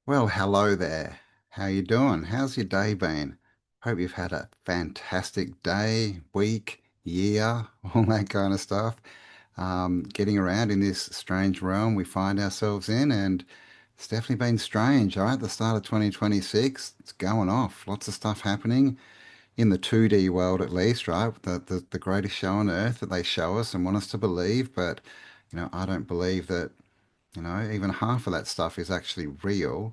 Well, hello there. How you doing? How's your day been? Hope you've had a fantastic day, week, year, all that kind of stuff. Getting around in this strange realm we find ourselves in, and it's definitely been strange, all right? The start of 2026, it's going off. Lots of stuff happening in the 2D world at least, right? The greatest show on earth that they show us and want us to believe, but I don't believe that, even half of that stuff is actually real,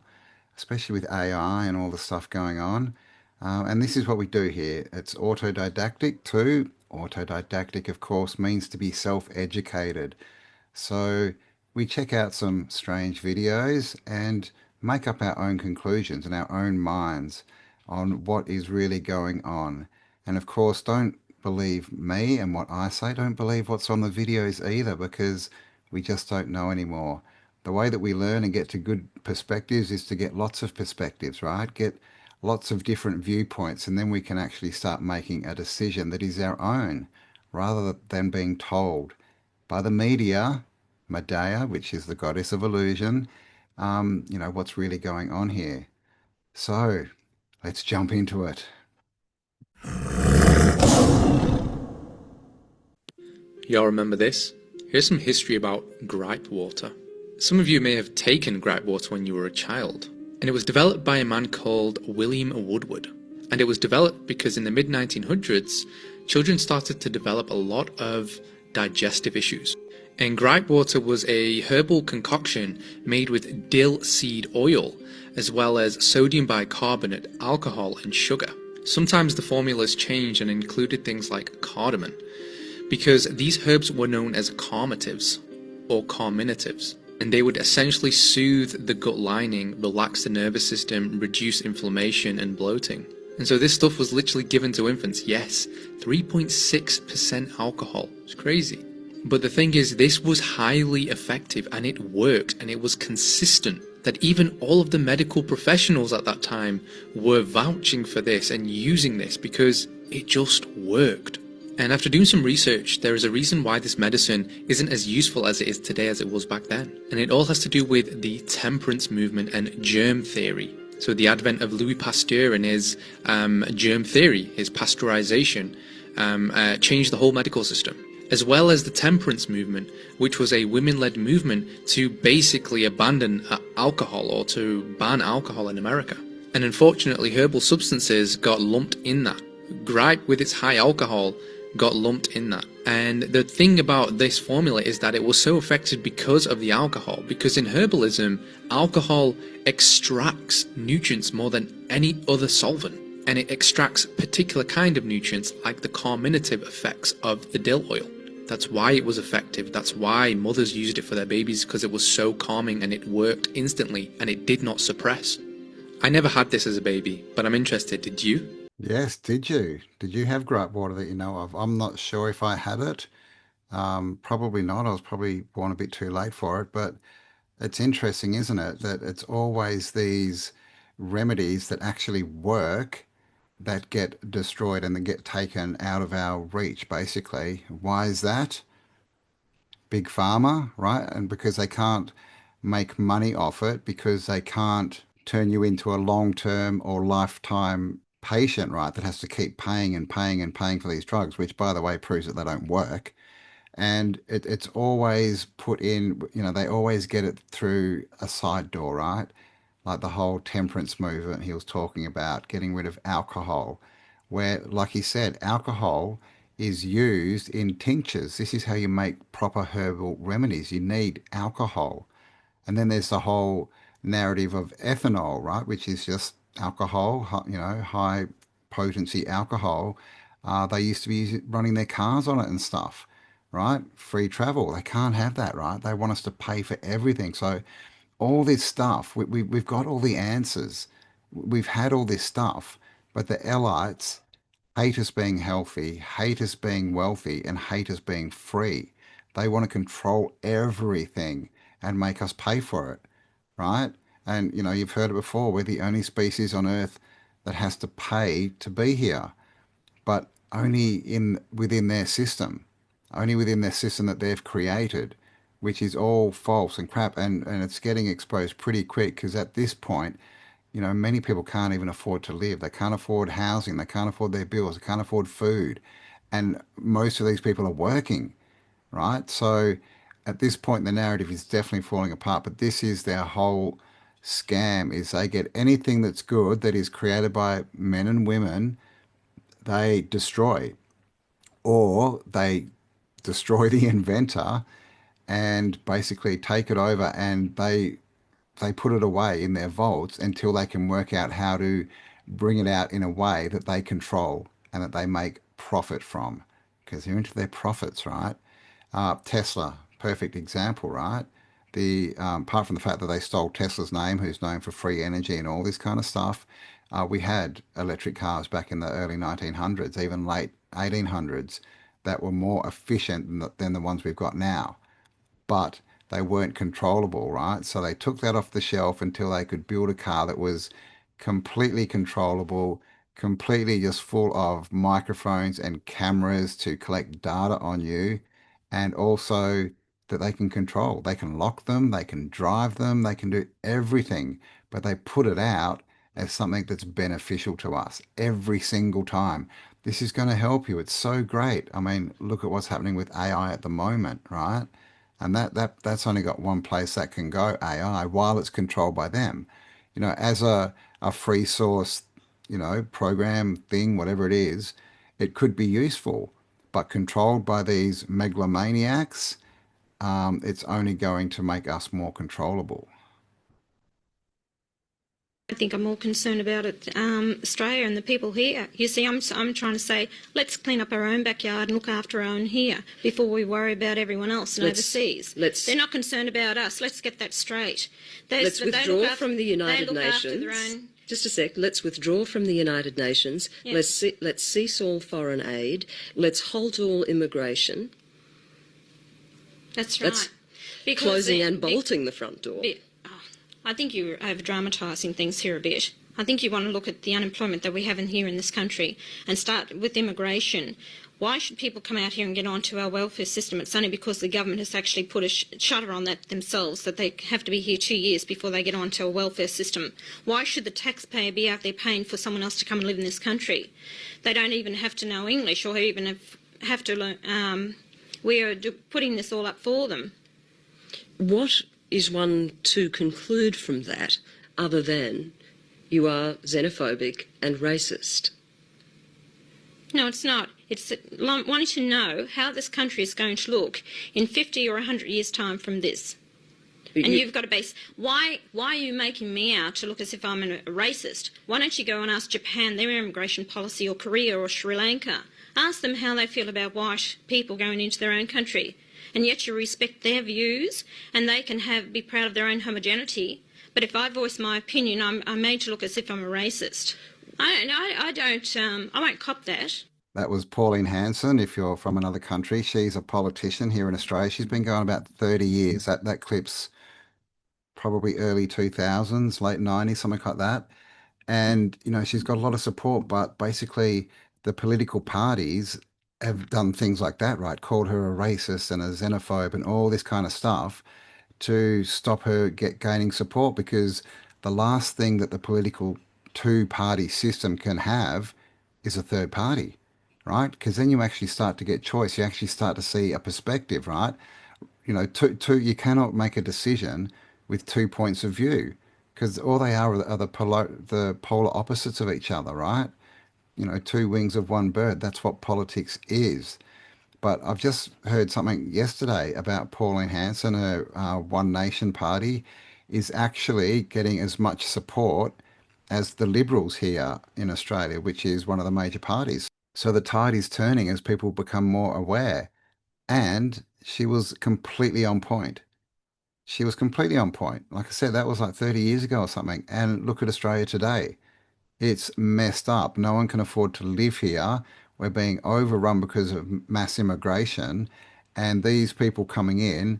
especially with AI and all the stuff going on. And this is what we do here. It's autodidactic too. Autodidactic, of course, means to be self-educated. So we check out some strange videos and make up our own conclusions in our own minds on what is really going on. And of course, don't believe me and what I say. Don't believe what's on the videos either, because we just don't know anymore. The way that we learn and get to good perspectives is to get lots of perspectives, right? Get lots of different viewpoints, and then we can actually start making a decision that is our own rather than being told by the media, Medea, which is the goddess of illusion, what's really going on here. So let's jump into it. Y'all remember this? Here's some history about gripe water. Some of you may have taken gripe water when you were a child, and it was developed by a man called William Woodward. And it was developed because in the mid-1900s, children started to develop a lot of digestive issues. And gripe water was a herbal concoction made with dill seed oil, as well as sodium bicarbonate, alcohol, and sugar. Sometimes the formulas changed and included things like cardamom, because these herbs were known as carmatives or carminatives, and they would essentially soothe the gut lining, relax the nervous system, reduce inflammation and bloating. And so this stuff was literally given to infants. Yes, 3.6% alcohol. It's crazy. But the thing is, this was highly effective and it worked and it was consistent, that even all of the medical professionals at that time were vouching for this and using this because it just worked. And after doing some research, there is a reason why this medicine isn't as useful as it is today as it was back then. And it all has to do with the temperance movement and germ theory. So the advent of Louis Pasteur and his germ theory, his pasteurization, changed the whole medical system. As well as the temperance movement, which was a women-led movement to basically abandon alcohol or to ban alcohol in America. And unfortunately, herbal substances got lumped in that. Gripe, with its high alcohol, got lumped in that. And the thing about this formula is that it was so effective because of the alcohol, because in herbalism, alcohol extracts nutrients more than any other solvent, and it extracts particular kind of nutrients like the carminative effects of the dill oil. That's why it was effective. That's why mothers used it for their babies, because it was so calming and it worked instantly and it did not suppress. I never had this as a baby, but I'm interested. Did you? Yes, did you? Did you have gripe water that you know of? I'm not sure if I had it. Probably not. I was probably born a bit too late for it, but it's interesting, isn't it, that it's always these remedies that actually work that get destroyed and then get taken out of our reach, basically. Why is that? Big pharma, right? And because they can't make money off it, because they can't turn you into a long-term or lifetime patient, right? That has to keep paying and paying and paying for these drugs, which, by the way, proves that they don't work. And it's always put in, they always get it through a side door, right? Like the whole temperance movement he was talking about, getting rid of alcohol, where, like he said, alcohol is used in tinctures. This is how you make proper herbal remedies. You need alcohol. And then there's the whole narrative of ethanol, right, which is just alcohol, high potency alcohol. They used to be running their cars on it and stuff, right? Free travel. They can't have that, right? They want us to pay for everything. So all this stuff, we've got all the answers. We've had all this stuff, but the elites hate us being healthy, hate us being wealthy, and hate us being free. They want to control everything and make us pay for it, right? And you've heard it before, we're the only species on Earth that has to pay to be here, but only in within their system, only within their system that they've created. which is all false and crap, and it's getting exposed pretty quick because at this point, many people can't even afford to live. They can't afford housing, they can't afford their bills, they can't afford food, and most of these people are working, right? So at this point, the narrative is definitely falling apart. But this is their whole scam: is they get anything that's good that is created by men and women, they destroy, or they destroy the inventor and basically take it over, and they put it away in their vaults until they can work out how to bring it out in a way that they control and that they make profit from, because they're into their profits, right? Tesla, perfect example, right? The apart from the fact that they stole Tesla's name, who's known for free energy and all this kind of stuff, we had electric cars back in the early 1900s, even late 1800s, that were more efficient than the ones we've got now, but they weren't controllable, right? So they took that off the shelf until they could build a car that was completely controllable, completely just full of microphones and cameras to collect data on you, and also that they can control. They can lock them, they can drive them, they can do everything, but they put it out as something that's beneficial to us every single time. This is going to help you. It's so great. I mean, look at what's happening with AI at the moment, right? And that's only got one place that can go, AI, while it's controlled by them. As a free source, program thing, whatever it is, it could be useful, but controlled by these megalomaniacs, it's only going to make us more controllable. I think I'm more concerned about it, Australia and the people here. You see, I'm trying to say, let's clean up our own backyard and look after our own here before we worry about everyone else and overseas. They're not concerned about us. Let's get that straight. Let's withdraw from the United Nations. Just a sec. Let's withdraw from the United Nations. Yeah. Let's cease all foreign aid. Let's halt all immigration. That's right. That's closing and bolting the front door. I think you're over-dramatising things here a bit. I think you want to look at the unemployment that we have here in this country and start with immigration. Why should people come out here and get onto our welfare system? It's only because the government has actually put a shutter on that themselves, that they have to be here 2 years before they get onto a welfare system. Why should the taxpayer be out there paying for someone else to come and live in this country? They don't even have to know English or even have to learn. We are putting this all up for them. What is one to conclude from that other than you are xenophobic and racist? No, it's not. It's wanting to know how this country is going to look in 50 or 100 years' time from this. And you've got to base, why are you making me out to look as if I'm a racist? Why don't you go and ask Japan their immigration policy, or Korea or Sri Lanka? Ask them how they feel about white people going into their own country. And yet you respect their views, and they can be proud of their own homogeneity. But if I voice my opinion, I'm made to look as if I'm a racist. I won't cop that. That was Pauline Hanson. If you're from another country, she's a politician here in Australia. She's been going about 30 years. That clip's probably early 2000s, late 90s, something like that. And, she's got a lot of support, but basically the political parties have done things like that, right? Called her a racist and a xenophobe and all this kind of stuff to stop her gaining support, because the last thing that the political two-party system can have is a third party, right? Because then you actually start to get choice. You actually start to see a perspective, right? You cannot make a decision with 2 points of view, because all they are the polar opposites of each other, right? Two wings of one bird. That's what politics is. But I've just heard something yesterday about Pauline Hanson, her One Nation party, is actually getting as much support as the Liberals here in Australia, which is one of the major parties. So the tide is turning as people become more aware. And she was completely on point. She was completely on point. Like I said, that was like 30 years ago or something. And look at Australia today. It's messed up. No one can afford to live here. We're being overrun because of mass immigration. And these people coming in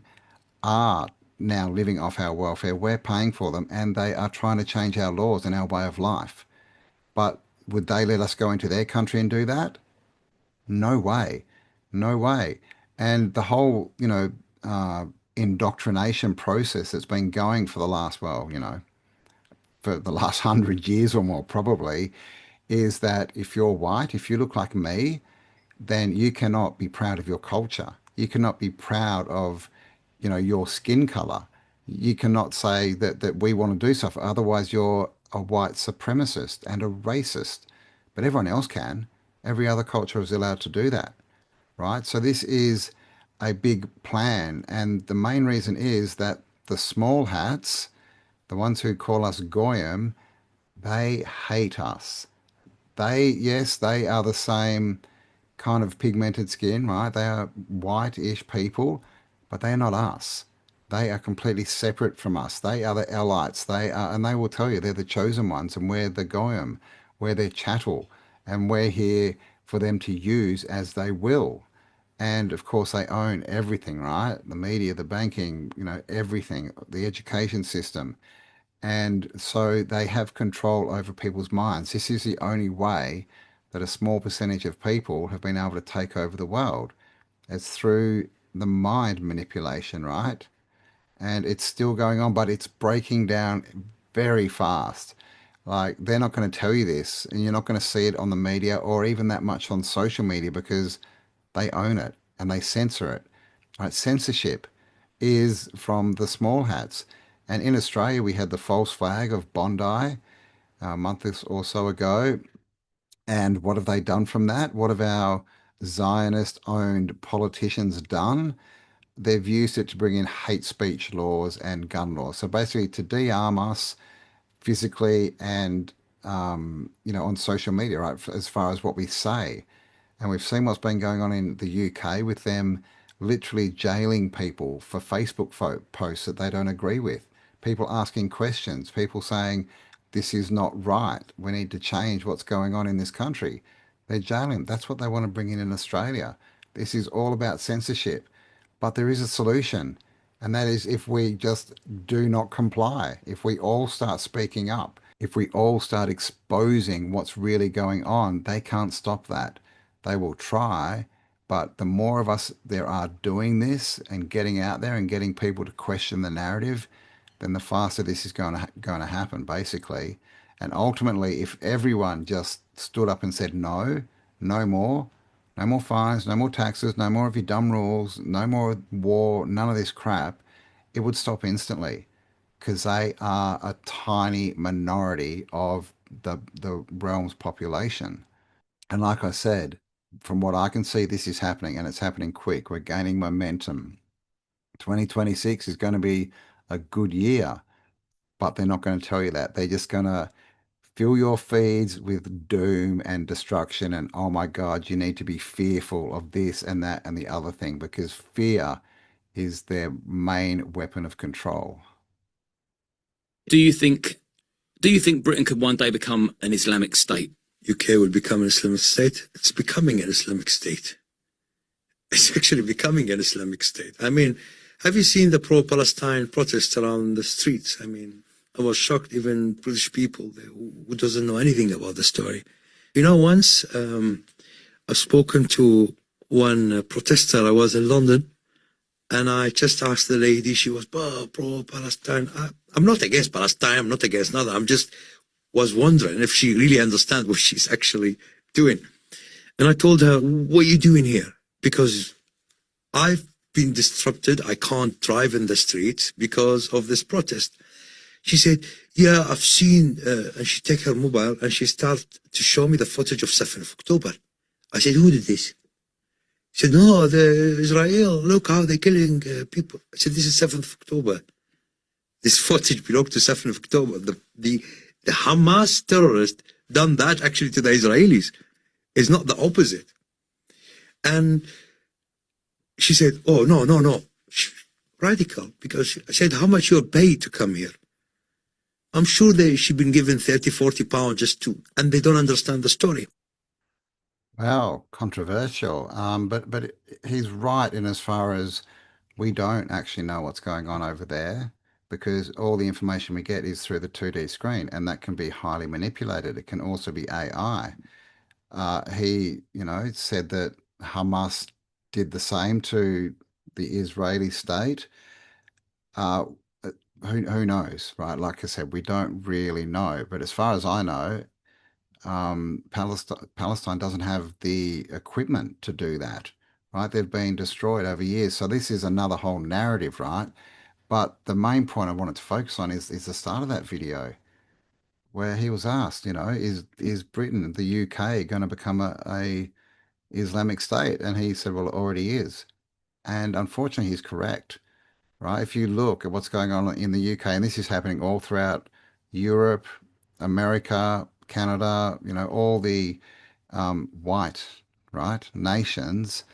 are now living off our welfare. We're paying for them, and they are trying to change our laws and our way of life. But would they let us go into their country and do that? No way. No way. And the whole, indoctrination process that's been going for the last, well, for the last 100 years or more, probably, is that if you're white, if you look like me, then you cannot be proud of your culture. You cannot be proud of, your skin color. You cannot say that we want to do stuff. Otherwise, you're a white supremacist and a racist. But everyone else can. Every other culture is allowed to do that, right? So this is a big plan, and the main reason is that the small hats, the ones who call us goyim, they hate us. Yes, they are the same kind of pigmented skin, right? They are white-ish people, but they are not us. They are completely separate from us. They are the elites. And they will tell you they're the chosen ones, and we're the goyim, we're their chattel, and we're here for them to use as they will. And of course, they own everything, right? The media, the banking, everything, the education system. And so they have control over people's minds. This is the only way that a small percentage of people have been able to take over the world. It's through the mind manipulation, right? And it's still going on, but it's breaking down very fast. Like, they're not going to tell you this, and you're not going to see it on the media or even that much on social media because they own it and they censor it. Right? Censorship is from the small hats. And in Australia, we had the false flag of Bondi a month or so ago. And what have they done from that? What have our Zionist owned politicians done? They've used it to bring in hate speech laws and gun laws. So basically, to de-arm us physically and on social media, right, as far as what we say. And we've seen what's been going on in the UK with them literally jailing people for Facebook posts that they don't agree with. People asking questions, people saying, this is not right. We need to change what's going on in this country. They're jailing them. That's what they want to bring in Australia. This is all about censorship. But there is a solution, and that is if we just do not comply, if we all start speaking up, if we all start exposing what's really going on, they can't stop that. They will try, but the more of us there are doing this and getting out there and getting people to question the narrative, then the faster this is going to happen, basically. And ultimately, if everyone just stood up and said no, no more, no more fines, no more taxes, no more of your dumb rules, no more war, none of this crap, it would stop instantly because they are a tiny minority of the realm's population. And like I said, from what I can see, this is happening and it's happening quick. We're gaining momentum. 2026 is going to be a good year, but they're not going to tell you that. They're just going to fill your feeds with doom and destruction. And oh my God, you need to be fearful of this and that and the other thing because fear is their main weapon of control. Do you think Britain could one day become an Islamic state? UK will become an Islamic state. It's becoming an Islamic state. It's actually becoming an Islamic state. I mean, have you seen the pro-Palestine protests around the streets? I mean, I was shocked, even British people who doesn't know anything about the story. Once I've spoken to one protester. I was in London, and I just asked the lady. She was pro-Palestine. I'm not against Palestine. I'm not against nothing. I'm just was wondering if she really understands what she's actually doing. And I told her, what are you doing here? Because I've been disrupted. I can't drive in the streets because of this protest. She said, yeah, I've seen, and she take her mobile and she started to show me the footage of 7th of October. I said, who did this? She said, no, the Israel, look how they're killing people. I said, this is 7th of October. This footage belonged to 7th of October. The Hamas terrorist done that actually to the Israelis. It's not the opposite. And she said, oh, no. Radical. Because I said, how much you're paid to come here? I'm sure she's been given 30, 40 pounds just to, and they don't understand the story. Well, controversial. But he's right in as far as we don't actually know what's going on over there because all the information we get is through the 2D screen, and that can be highly manipulated. It can also be AI. He, said that Hamas did the same to the Israeli state. Uh, who knows, right? Like I said, we don't really know. But as far as I know, Palestine doesn't have the equipment to do that, right? They've been destroyed over years. So this is another whole narrative, right? But the main point I wanted to focus on is the start of that video where he was asked, is Britain, the UK, going to become a Islamic state? And he said, well, it already is. And unfortunately, he's correct, right? If you look at what's going on in the UK, and this is happening all throughout Europe, America, Canada, all the white, right, nations,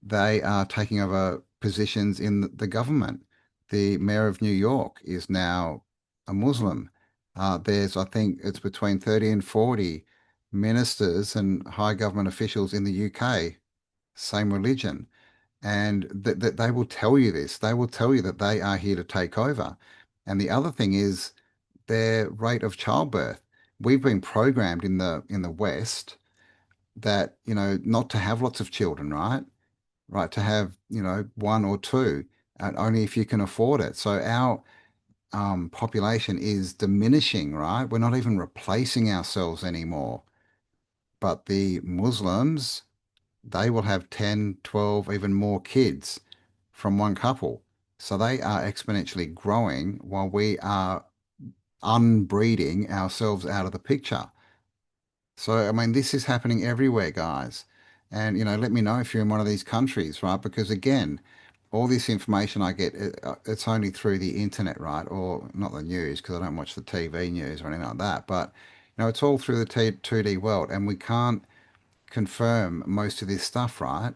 they are taking over positions in the government. The mayor of New York is now a Muslim. There's, I think, it's between 30 and 40 ministers and high government officials in the UK, same religion. And that they will tell you this. They will tell you that they are here to take over. And the other thing is their rate of childbirth. We've been programmed in the West that, not to have lots of children, right? Right, to have, one or two, and only if you can afford it. So our population is diminishing, right? We're not even replacing ourselves anymore. But the Muslims, they will have 10, 12, even more kids from one couple. So they are exponentially growing while we are unbreeding ourselves out of the picture. So, I mean, this is happening everywhere, guys. And, let me know if you're in one of these countries, right? Because again, all this information I get, it's only through the internet, right? Or not the news, because I don't watch the TV news or anything like that. But, it's all through the 2D world. And we can't confirm most of this stuff, right?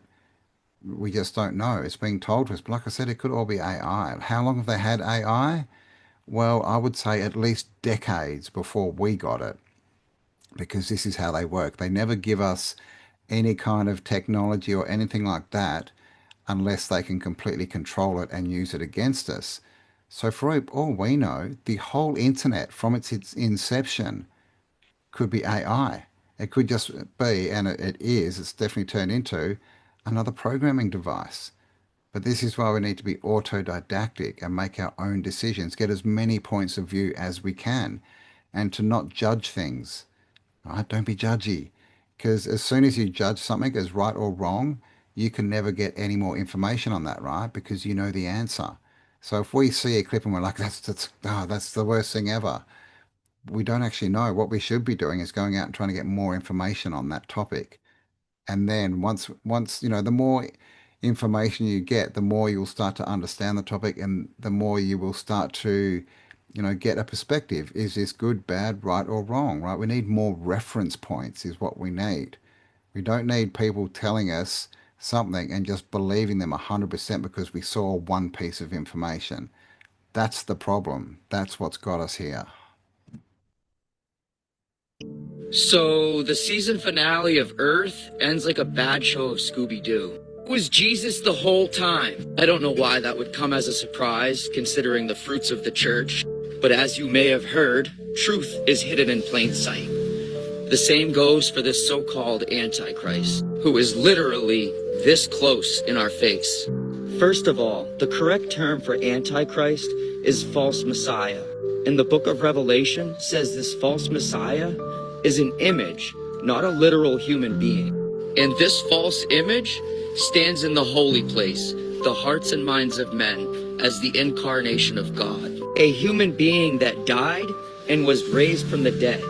We just don't know. It's being told to us. But like I said, it could all be AI. How long have they had AI? Well, I would say at least decades before we got it, because this is how they work. They never give us any kind of technology or anything like that unless they can completely control it and use it against us. So, for all we know, the whole internet from its inception could be AI. It could just be, and it is, it's definitely turned into another programming device. But this is why we need to be autodidactic and make our own decisions, get as many points of view as we can, and to not judge things. Right? Don't be judgy. Because as soon as you judge something as right or wrong, you can never get any more information on that, right? Because you know the answer. So if we see a clip and we're like, that's the worst thing ever, we don't actually know. What we should be doing is going out and trying to get more information on that topic. And then once the more information you get, the more you'll start to understand the topic, and the more you will start to get a perspective. Is this good, bad, right, or wrong, right? We need more reference points, is what we need. We don't need people telling us something and just believing them 100% because we saw one piece of information. That's the problem. That's what's got us here. So the season finale of Earth ends like a bad show of Scooby-Doo. Was Jesus the whole time? I don't know why that would come as a surprise, considering the fruits of the church. But as you may have heard, truth is hidden in plain sight. The same goes for this so-called Antichrist, who is literally this close in our face. First of all, the correct term for Antichrist is false Messiah. And the book of Revelation says this false Messiah is an image, not a literal human being. And this false image stands in the holy place, the hearts and minds of men, as the incarnation of God. A human being that died and was raised from the dead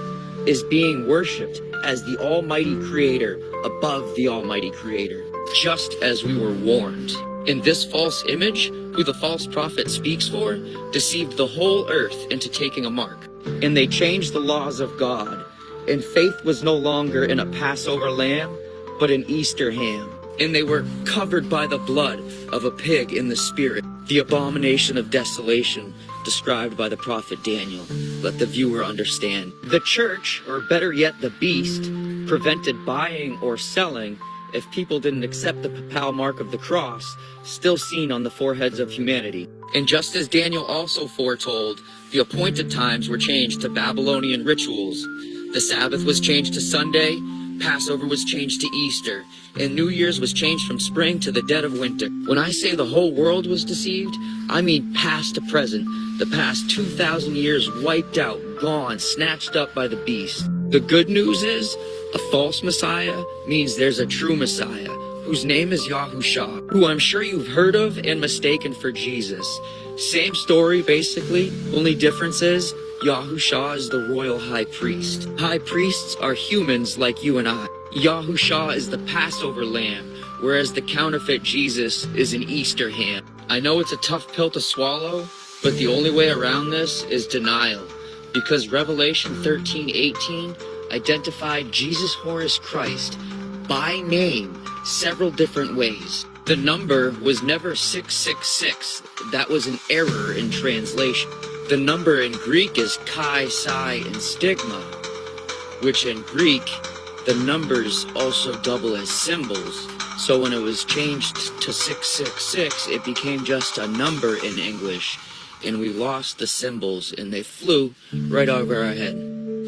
is being worshipped as the Almighty Creator above the Almighty Creator, just as we were warned. And this false image, who the false prophet speaks for, deceived the whole earth into taking a mark. And they changed the laws of God, and faith was no longer in a Passover lamb, but an Easter ham. And they were covered by the blood of a pig in the spirit, the abomination of desolation described by the prophet Daniel. Let the viewer understand. The church, or better yet the beast, prevented buying or selling if people didn't accept the papal mark of the cross, still seen on the foreheads of humanity. And just as Daniel also foretold, the appointed times were changed to Babylonian rituals. The Sabbath was changed to Sunday, Passover was changed to Easter, and New Year's was changed from spring to the dead of winter. When I say the whole world was deceived, I mean past to present. The past 2,000 years wiped out, gone, snatched up by the beast. The good news is, a false Messiah means there's a true Messiah, whose name is Yahusha, who I'm sure you've heard of and mistaken for Jesus. Same story, basically, only difference is Yahusha is the royal high priest. High priests are humans like you and I. Yahusha is the Passover lamb, whereas the counterfeit Jesus is an Easter ham. I know it's a tough pill to swallow, but the only way around this is denial, because Revelation 13:18 identified Jesus Horus Christ by name several different ways. The number was never 666. That was an error in translation. The number in Greek is chi, psi, and stigma, which in Greek, the numbers also double as symbols. So when it was changed to 666, it became just a number in English, and we lost the symbols, and they flew right over our head.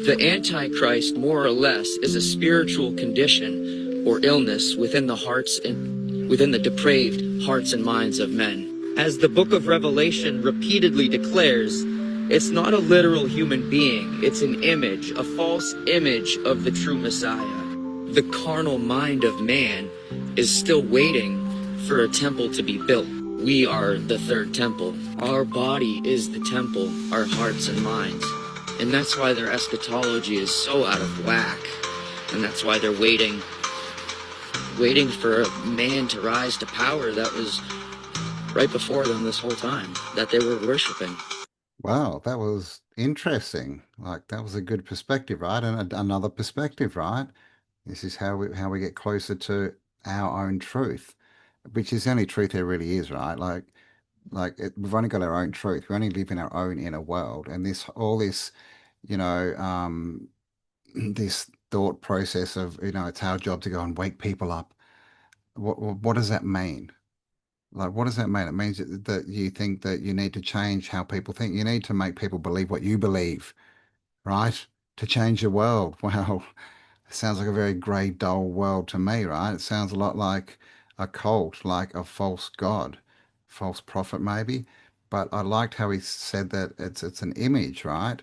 The Antichrist, more or less, is a spiritual condition or illness within the hearts and within the depraved hearts and minds of men. As the book of Revelation repeatedly declares, it's not a literal human being, it's an image, a false image of the true Messiah. The carnal mind of man is still waiting for a temple to be built. We are the third temple. Our body is the temple, our hearts and minds. And that's why their eschatology is so out of whack. And that's why they're waiting for a man to rise to power that was right before them this whole time, that they were worshiping. Wow, that was interesting. Like that was a good perspective, right? And another perspective, right? This is how we get closer to our own truth, which is the only truth there really is, right? We've only got our own truth. We only live in our own inner world, and this all this, you know, this thought process of it's our job to go and wake people up. What does that mean? Like, what does that mean? It means that you think that you need to change how people think. You need to make people believe what you believe, right? To change the world. Well, it sounds like a very grey, dull world to me, right? It sounds a lot like a cult, like a false god, false prophet maybe. But I liked how he said that it's an image, right?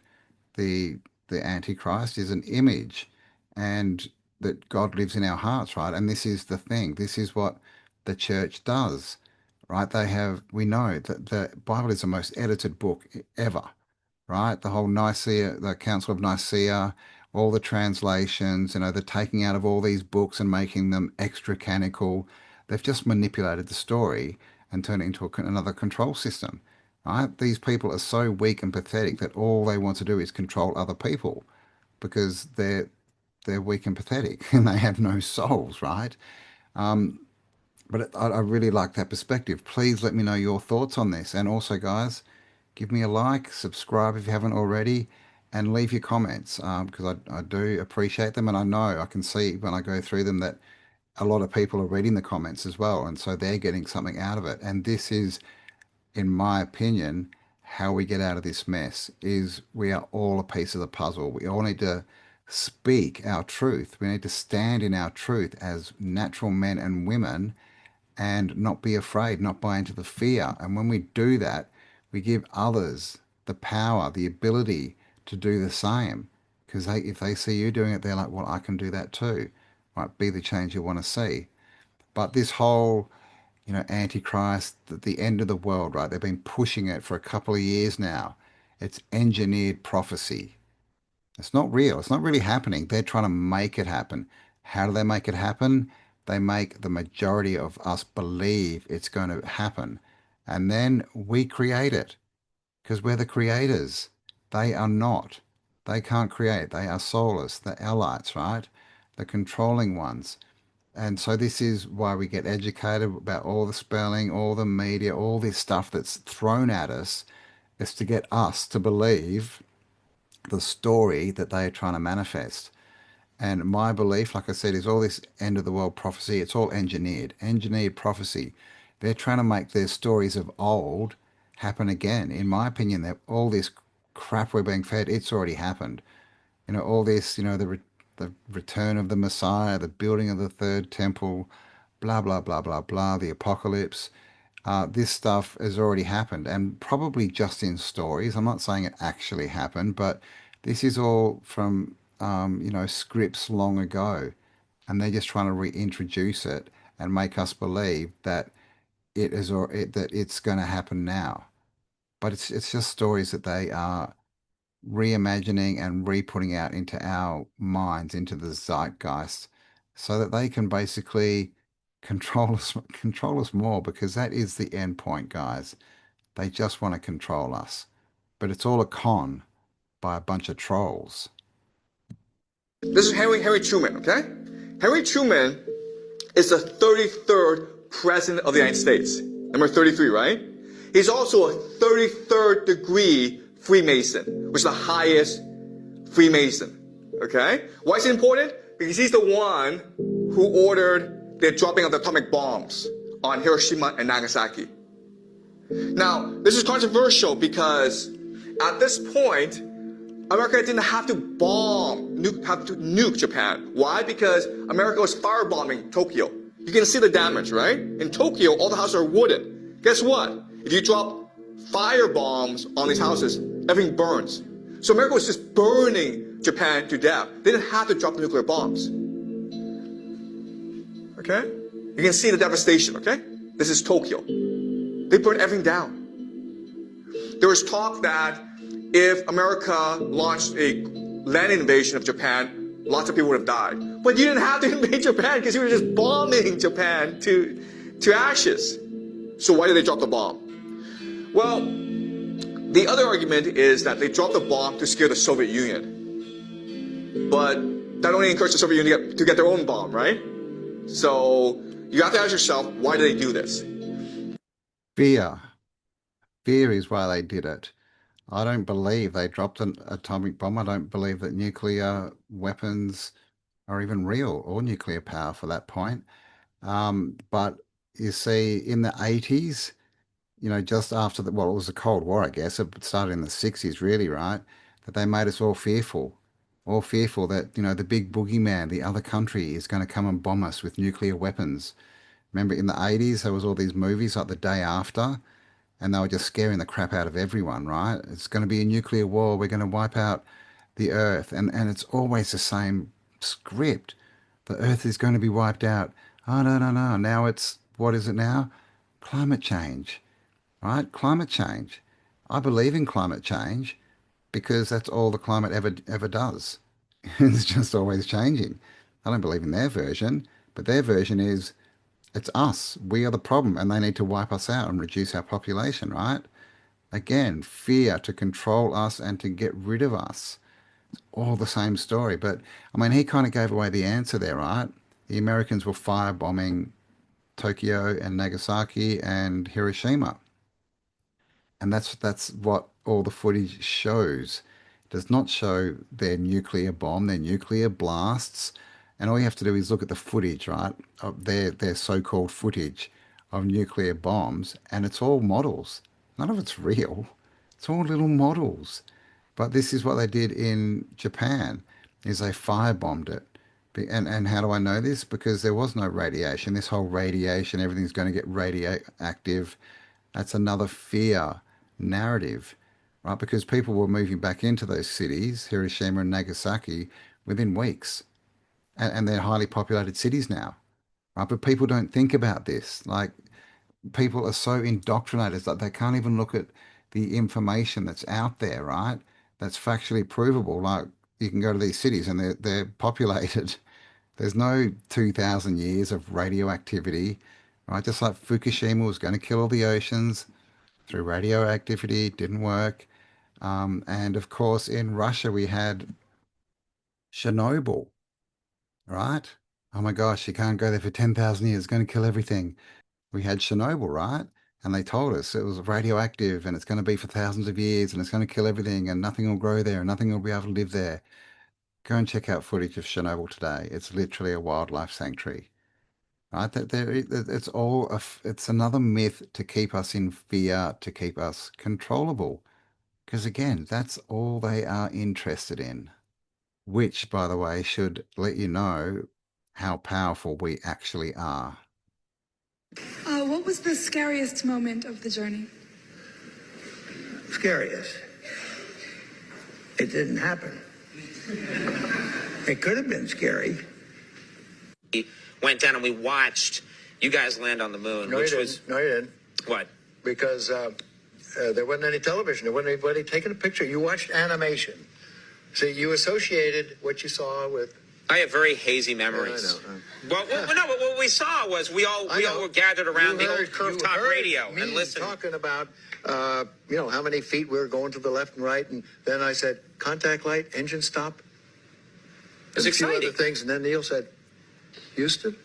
The the Antichrist is an image, and that God lives in our hearts, right? And this is the thing. This is what the church does, right? We know that the Bible is the most edited book ever, right? The whole Nicaea, the Council of Nicaea, all the translations, the taking out of all these books and making them extra canonical. They've just manipulated the story and turned it into another control system, right? These people are so weak and pathetic that all they want to do is control other people because they're weak and pathetic and they have no souls, right? But I really like that perspective. Please let me know your thoughts on this. And also, guys, give me a like, subscribe if you haven't already, and leave your comments because I do appreciate them. And I know I can see when I go through them that a lot of people are reading the comments as well. And so they're getting something out of it. And this is, in my opinion, how we get out of this mess is we are all a piece of the puzzle. We all need to speak our truth. We need to stand in our truth as natural men and women and not be afraid, not buy into the fear. And when we do that, we give others the power, the ability to do the same. Because if they see you doing it, they're like, well, I can do that too. Right? Be the change you want to see. But this whole, Antichrist, the end of the world, right? They've been pushing it for a couple of years now. It's engineered prophecy. It's not real. It's not really happening. They're trying to make it happen. How do they make it happen? They make the majority of us believe it's going to happen. And then we create it because we're the creators. They are not. They can't create. They are soulless, the Elites, right? The controlling ones. And so this is why we get educated about all the spelling, all the media, all this stuff that's thrown at us is to get us to believe the story that they are trying to manifest. And my belief, like I said, is all this end of the world prophecy, it's all engineered prophecy. They're trying to make their stories of old happen again. In my opinion, that all this crap we're being fed, it's already happened. All this, the return of the Messiah, the building of the third temple, blah, blah, blah, blah, blah, the apocalypse. This stuff has already happened and probably just in stories. I'm not saying it actually happened, but this is all from, scripts long ago. And they're just trying to reintroduce it and make us believe that that it's going to happen now. But it's just stories that they are reimagining and re-putting out into our minds, into the zeitgeist, so that they can basically control us more, because that is the end point, guys. They just want to control us. But it's all a con by a bunch of trolls. This is Harry Truman, okay? Harry Truman is the 33rd president of the United States. Number 33, right? He's also a 33rd degree Freemason, which is the highest Freemason. Okay? Why is it important? Because he's the one who ordered the dropping of the atomic bombs on Hiroshima and Nagasaki. Now, this is controversial because at this point, America didn't have to nuke Japan. Why? Because America was firebombing Tokyo. You can see the damage, right? In Tokyo, all the houses are wooden. Guess what? If you drop fire bombs on these houses, everything burns. So America was just burning Japan to death. They didn't have to drop the nuclear bombs. Okay? You can see the devastation, okay? This is Tokyo. They burned everything down. There was talk that if America launched a land invasion of Japan, lots of people would have died. But you didn't have to invade Japan because you were just bombing Japan to ashes. So why did they drop the bomb? Well, the other argument is that they dropped the bomb to scare the Soviet Union. But that only encouraged the Soviet Union to get their own bomb, right? So you have to ask yourself, why did they do this? Fear. Fear is why they did it. I don't believe they dropped an atomic bomb. I don't believe that nuclear weapons are even real, or nuclear power for that point. But you see, in the 80s, just after it was the Cold War, I guess. It started in the 60s, really, right? That they made us all fearful that, the big boogeyman, the other country, is going to come and bomb us with nuclear weapons. Remember in the 80s, there was all these movies like The Day After, and they were just scaring the crap out of everyone, right? It's going to be a nuclear war. We're going to wipe out the Earth. And it's always the same script. The Earth is going to be wiped out. Oh, no, no, no. Now what is it now? Climate change, right? Climate change. I believe in climate change because that's all the climate ever does. It's just always changing. I don't believe in their version, but their version is it's us. We are the problem, and they need to wipe us out and reduce our population, right? Again, fear to control us and to get rid of us. All the same story. But, I mean, he kind of gave away the answer there, right? The Americans were firebombing Tokyo and Nagasaki and Hiroshima. And that's what all the footage shows. It does not show their nuclear bomb, their nuclear blasts. And all you have to do is look at the footage, right? Of their so-called footage of nuclear bombs, and it's all models. None of it's real. It's all little models. But this is what they did in Japan, is they firebombed it. And how do I know this? Because there was no radiation. This whole radiation, everything's going to get radioactive. That's another fear narrative, right? Because people were moving back into those cities, Hiroshima and Nagasaki, within weeks. And they're highly populated cities now, right? But people don't think about this. Like, people are so indoctrinated that they can't even look at the information that's out there, right? That's factually provable. Like, you can go to these cities and they're populated. There's no 2,000 years of radioactivity, right? Just like Fukushima was going to kill all the oceans through radioactivity, it didn't work. And of course, in Russia, we had Chernobyl, right? Oh my gosh, you can't go there for 10,000 years, it's going to kill everything. We had Chernobyl, right? And they told us it was radioactive and it's going to be for thousands of years and it's going to kill everything and nothing will grow there and nothing will be able to live there. Go and check out footage of Chernobyl today. It's literally a wildlife sanctuary, right? It's another myth to keep us in fear, to keep us controllable. Because again, that's all they are interested in. which, by the way, should let you know how powerful we actually are. What was the scariest moment of the journey? Scariest? It didn't happen. It could have been scary. We went down and we watched you guys land on the moon, No, which you was didn't. No, you didn't. what? Because there wasn't any television. There wasn't anybody taking a picture. You watched animation. See, you associated what you saw with. I have very hazy memories. I know. Well, what we saw was we all were gathered around the old curved top radio and listened. Talking about how many feet we were going to the left and right, and then I said contact light, engine stop. It was and a few exciting. other things, and then Neil said, Houston,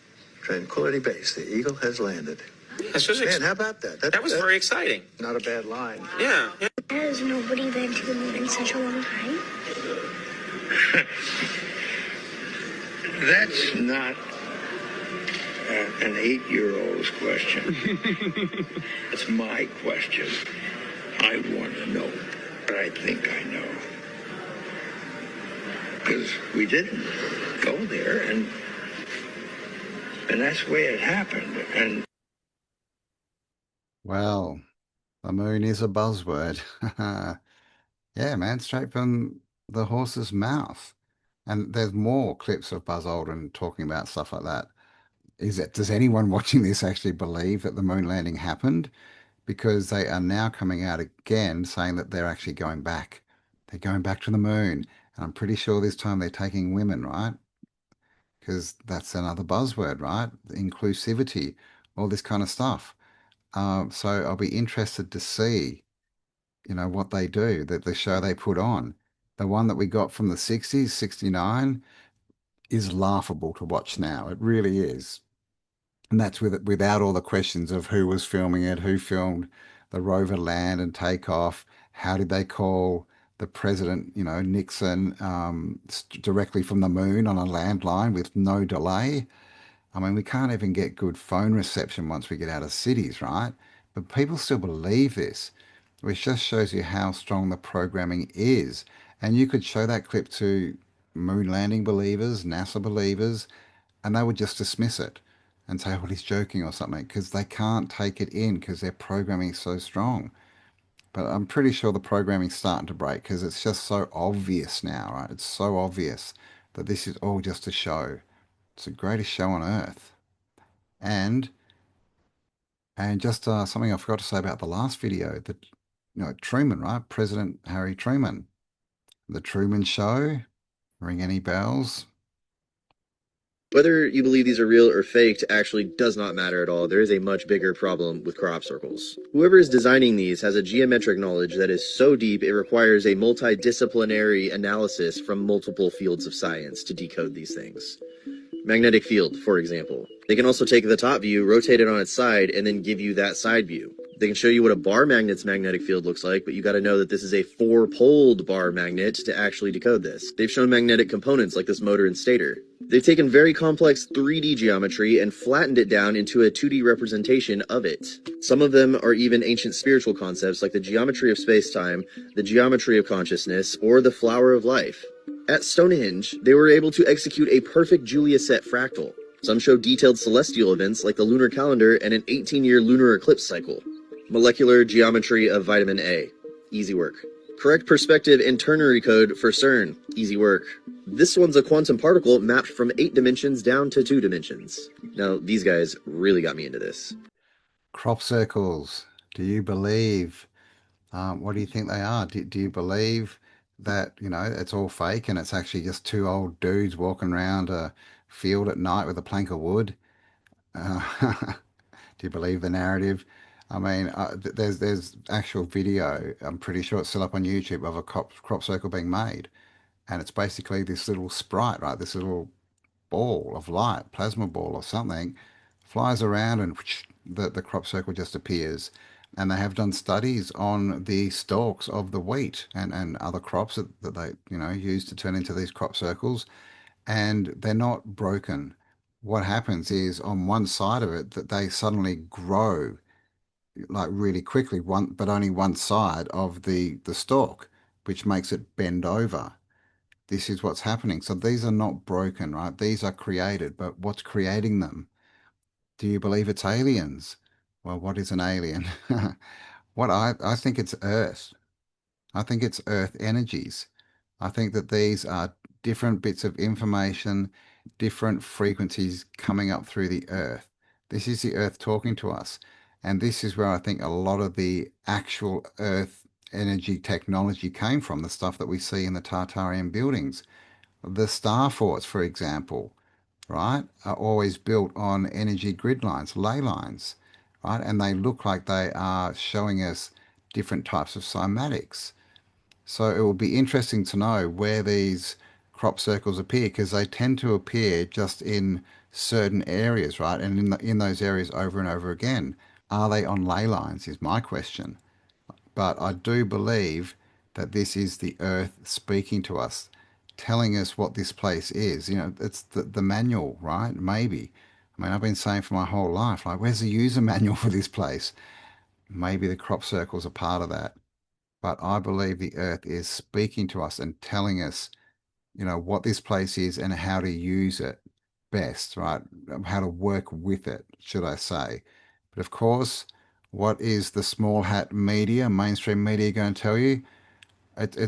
Tranquility Base, the Eagle has landed. Man, how about that? That was very exciting. Not a bad line. Yeah. Has nobody been to the moon in such a long time? That's not an 8-year-old's question. It's my question. I want to know, but I think I know. Because we didn't go there, and that's the way it happened. And Well, the moon is a buzzword. Yeah, man, straight from the horse's mouth. And there's more clips of Buzz Aldrin talking about stuff like that. Does anyone watching this actually believe that the moon landing happened? Because they are now coming out again saying that they're actually going back. They're going back to the moon. And I'm pretty sure this time they're taking women, right? Because that's another buzzword, right? Inclusivity, all this kind of stuff. So I'll be interested to see, what they do, that the show they put on. The one that we got from the 60s, 69, is laughable to watch now. It really is. And that's without all the questions of who was filming it, who filmed the rover land and take off, how did they call the president, Nixon, directly from the moon on a landline with no delay. I mean, we can't even get good phone reception once we get out of cities, right? But people still believe this, which just shows you how strong the programming is. And you could show that clip to moon landing believers, NASA believers, and they would just dismiss it and say, well, he's joking or something, because they can't take it in because their programming is so strong. But I'm pretty sure the programming's starting to break because it's just so obvious now, right? It's so obvious that this is all just a show. It's the greatest show on earth. And just something I forgot to say about the last video, that, Truman, right? President Harry Truman. The Truman Show, ring any bells? Whether you believe these are real or faked actually does not matter at all. There is a much bigger problem with crop circles. Whoever is designing these has a geometric knowledge that is so deep it requires a multidisciplinary analysis from multiple fields of science to decode these things. Magnetic field, for example. They can also take the top view, rotate it on its side, and then give you that side view. They can show you what a bar magnet's magnetic field looks like, but you got to know that this is a 4-poled bar magnet to actually decode this. They've shown magnetic components like this motor and stator. They've taken very complex 3D geometry and flattened it down into a 2D representation of it. Some of them are even ancient spiritual concepts like the geometry of space-time, the geometry of consciousness, or the flower of life. At Stonehenge, they were able to execute a perfect Julia set fractal. Some show detailed celestial events like the lunar calendar and an 18-year lunar eclipse cycle. Molecular geometry of vitamin A. Easy work. Correct perspective and ternary code for CERN. Easy work. This one's a quantum particle mapped from 8 dimensions down to 2 dimensions. Now, these guys really got me into this. Crop circles. Do you believe? What do you think they are? Do you believe that, it's all fake and it's actually just 2 old dudes walking around a field at night with a plank of wood? Do you believe the narrative? I mean, there's actual video, I'm pretty sure it's still up on YouTube, of a crop circle being made. And it's basically this little sprite, right? This little ball of light, plasma ball or something, flies around and whoosh, the crop circle just appears. And they have done studies on the stalks of the wheat and other crops that they, use to turn into these crop circles. And they're not broken. What happens is on one side of it that they suddenly grow like really quickly, but only one side of the stalk, which makes it bend over. this is what's happening. So these are not broken, right? These are created, but what's creating them? Do you believe it's aliens? Well, what is an alien? I think it's Earth. I think it's Earth energies. I think that these are different bits of information, different frequencies coming up through the Earth. This is the Earth talking to us. And this is where I think a lot of the actual Earth energy technology came from, the stuff that we see in the Tartarian buildings. The star forts, for example, right, are always built on energy grid lines, ley lines, right? And they look like they are showing us different types of cymatics. So it will be interesting to know where these crop circles appear, because they tend to appear just in certain areas, right? And in those areas over and over again. Are they on ley lines is my question. But I do believe that this is the earth speaking to us, telling us what this place is. You know, it's the manual, right? Maybe. I mean, I've been saying for my whole life, like, where's the user manual for this place? Maybe the crop circles are part of that. But I believe the earth is speaking to us and telling us, you know, what this place is and how to use it best, right? How to work with it, should I say. But of course, what is the small hat media, mainstream media going to tell you?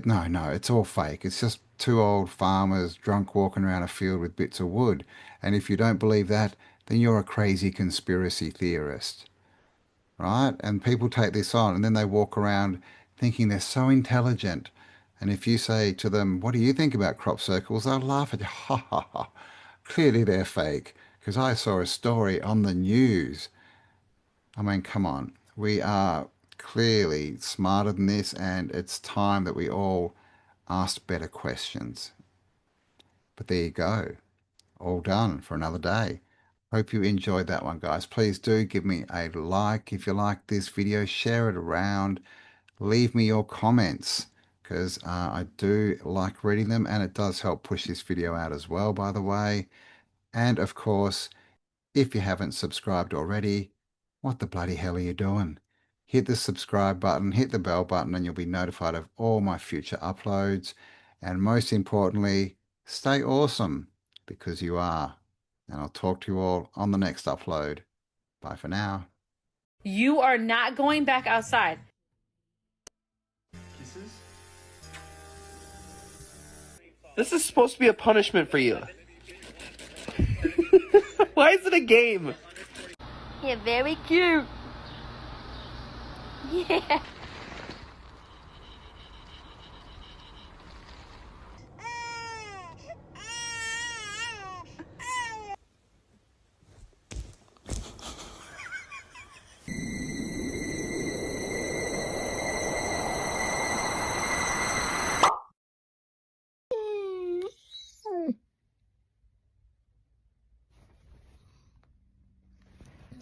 No, it's all fake. It's just two old farmers drunk walking around a field with bits of wood. And if you don't believe that, then you're a crazy conspiracy theorist, right? And people take this on and then they walk around thinking they're so intelligent. And if you say to them, what do you think about crop circles? They'll laugh at you. Ha ha ha. Clearly they're fake because I saw a story on the news. I mean, come on. We are clearly smarter than this, and it's time that we all asked better questions. But there you go. All done for another day. Hope you enjoyed that one, guys. Please do give me a like if you like this video. Share it around. Leave me your comments because I do like reading them, and it does help push this video out as well, by the way. And of course, if you haven't subscribed already, what the bloody hell are you doing? Hit the subscribe button, hit the bell button, and you'll be notified of all my future uploads. And most importantly, stay awesome because you are. And I'll talk to you all on the next upload. Bye for now. You are not going back outside. Kisses? This is supposed to be a punishment for you. Why is it a game? You're very cute. Yeah.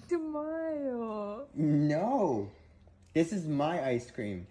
Smile. No. This is my ice cream.